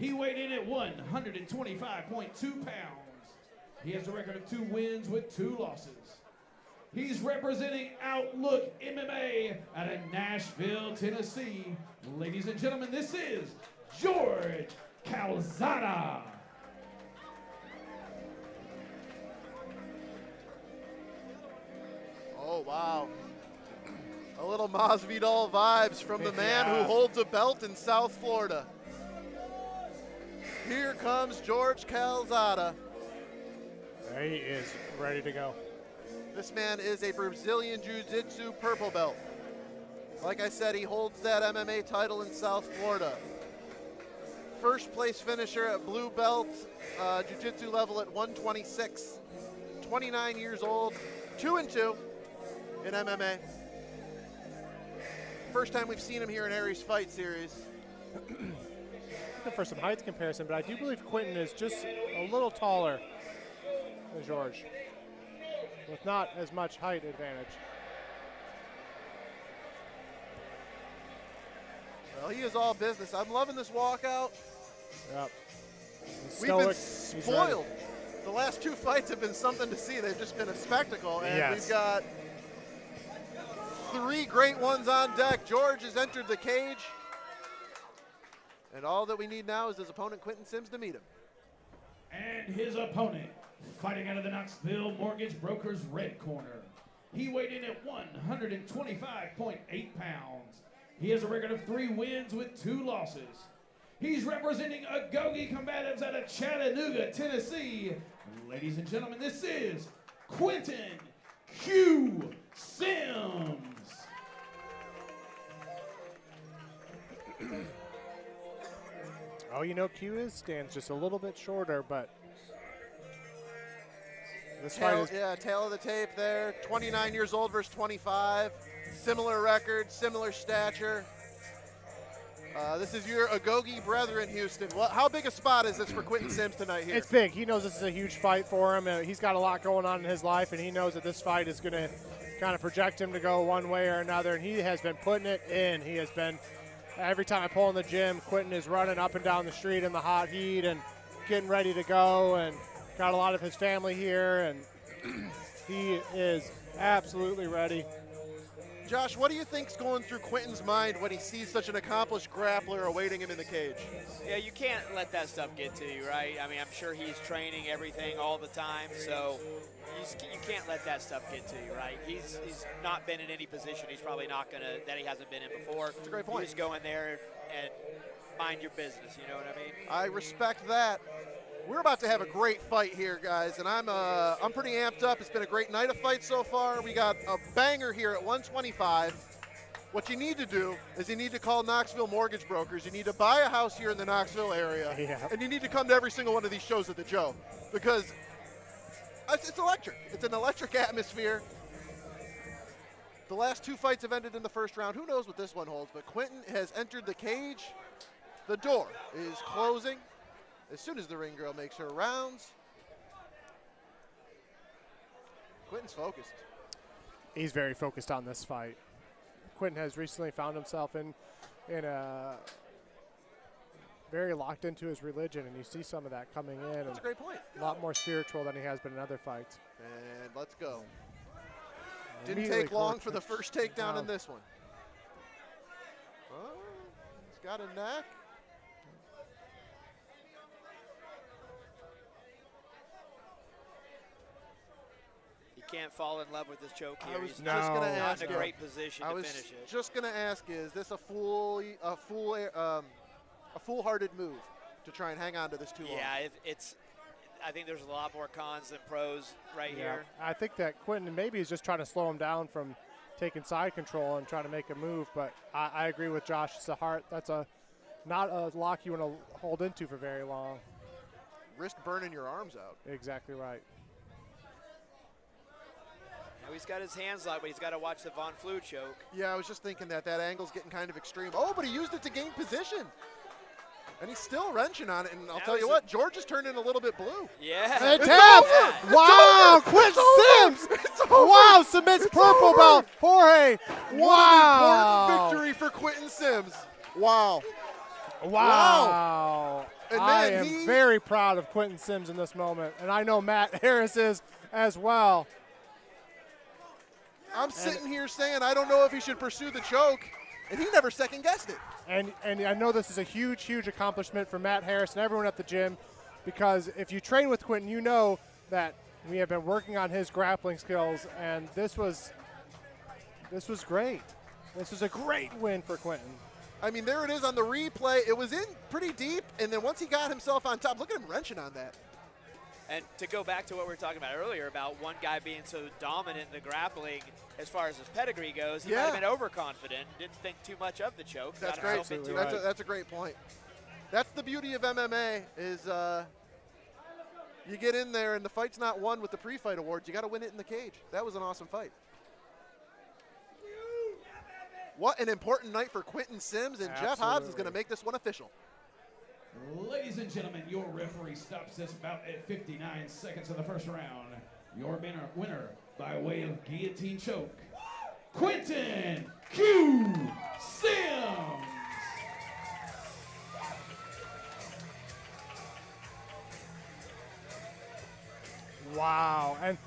He weighed in at 125.2 pounds. He has a record of 2 wins with 2 losses. He's representing Outlook MMA out of Nashville, Tennessee. Ladies and gentlemen, this is Jorge Calzada. Oh, wow. A little Masvidal vibes from the man who holds a belt in South Florida. Here comes Jorge Calzada. He is ready to go. This man is a Brazilian Jiu-Jitsu purple belt. Like I said, he holds that MMA title in South Florida. First place finisher at blue belt, Jiu-Jitsu level at 126. 29 years old, 2-2 in MMA. First time we've seen him here in Aries Fight Series. For some height comparison, but I do believe Quinton is just a little taller than Jorge, with not as much height advantage. Well, he is all business. I'm loving this walkout. Yep. We've been spoiled. The last 2 fights have been something to see. They've just been a spectacle, and we've got 3 great ones on deck. Jorge has entered the cage, and all that we need now is his opponent, Quinton Sims, to meet him. And his opponent, fighting out of the Knoxville Mortgage Brokers red corner. He weighed in at 125.8 pounds. He has a record of 3 wins with 2 losses. He's representing Agoge Combatives out of Chattanooga, Tennessee. Ladies and gentlemen, this is Quinton Q. Sims. Oh, you know, Q stands just a little bit shorter, but this fight is... Yeah, tail of the tape there. 29 years old versus 25. Similar record, similar stature. This is your Agoge brethren, Houston. How big a spot is this for Quinton Sims tonight here? It's big. He knows this is a huge fight for him. He's got a lot going on in his life, and he knows that this fight is going to kind of project him to go one way or another, and he has been putting it in. He has been, every time I pull in the gym, Quinton is running up and down the street in the hot heat and getting ready to go, and got a lot of his family here, and he is absolutely ready. Josh, what do you think's going through Quinton's mind when he sees such an accomplished grappler awaiting him in the cage? Yeah, you can't let that stuff get to you, right? I mean, I'm sure he's training everything all the time, so you can't let that stuff get to you, right? He's not been in any position he's probably not going to, that he hasn't been in before. That's a great point. You just go in there and mind your business, you know what I mean? I respect that. We're about to have a great fight here, guys, and I'm pretty amped up. It's been a great night of fights so far. We got a banger here at 125. What you need to do is you need to call Knoxville Mortgage Brokers. You need to buy a house here in the Knoxville area, and you need to come to every single one of these shows at the Joe, because it's electric. It's an electric atmosphere. The last 2 fights have ended in the first round. Who knows what this one holds, but Quinton has entered the cage. The door is closing as soon as the ring girl makes her rounds. Quinton's focused. He's very focused on this fight. Quinton has recently found himself in a very locked into his religion, and you see some of that coming in. That's a great point. A lot more spiritual than he has been in other fights. And let's go. Didn't take long for the first takedown in this one. Oh, he's got a neck. Can't fall in love with this choke here. He's just going to ask in a great position to finish it. Just going to ask, is this a foolhardy move to try and hang on to this too long? Yeah, I think there's a lot more cons than pros here. I think that Quinton maybe is just trying to slow him down from taking side control and trying to make a move, but I agree with Josh. It's that's not a lock you want to hold into for very long. Risk burning your arms out. Exactly right. Now he's got his hands locked, but he's got to watch the Von Flue choke. Yeah, I was just thinking that angle's getting kind of extreme. Oh, but he used it to gain position. And he's still wrenching on it, and I'll tell you what, George is turning a little bit blue. Yeah. It's tapped! Wow, Quinton Sims! Wow, submits purple belt. Jorge, wow. What an important victory for Quinton Sims. Wow. Wow. And I man, am very proud of Quinton Sims in this moment, and I know Matt Harris is as well. I'm sitting here saying I don't know if he should pursue the choke, and he never second-guessed it. And I know this is a huge, huge accomplishment for Matt Harris and everyone at the gym, because if you train with Quinton, you know that we have been working on his grappling skills, and this was great. This was a great win for Quinton. I mean, there it is on the replay. It was in pretty deep, and then once he got himself on top, look at him wrenching on that. And to go back to what we were talking about earlier about one guy being so dominant in the grappling as far as his pedigree goes, he might have been overconfident, didn't think too much of the choke. That's got great. himself into it. That's a great point. That's the beauty of MMA is you get in there and the fight's not won with the pre-fight awards. You got to win it in the cage. That was an awesome fight. What an important night for Quinton Sims, and Jeff Hobbs is going to make this one official. Ladies and gentlemen, your referee stops this bout at 59 seconds of the first round. Your winner by way of guillotine choke, Quinton Q. Sims. Wow. And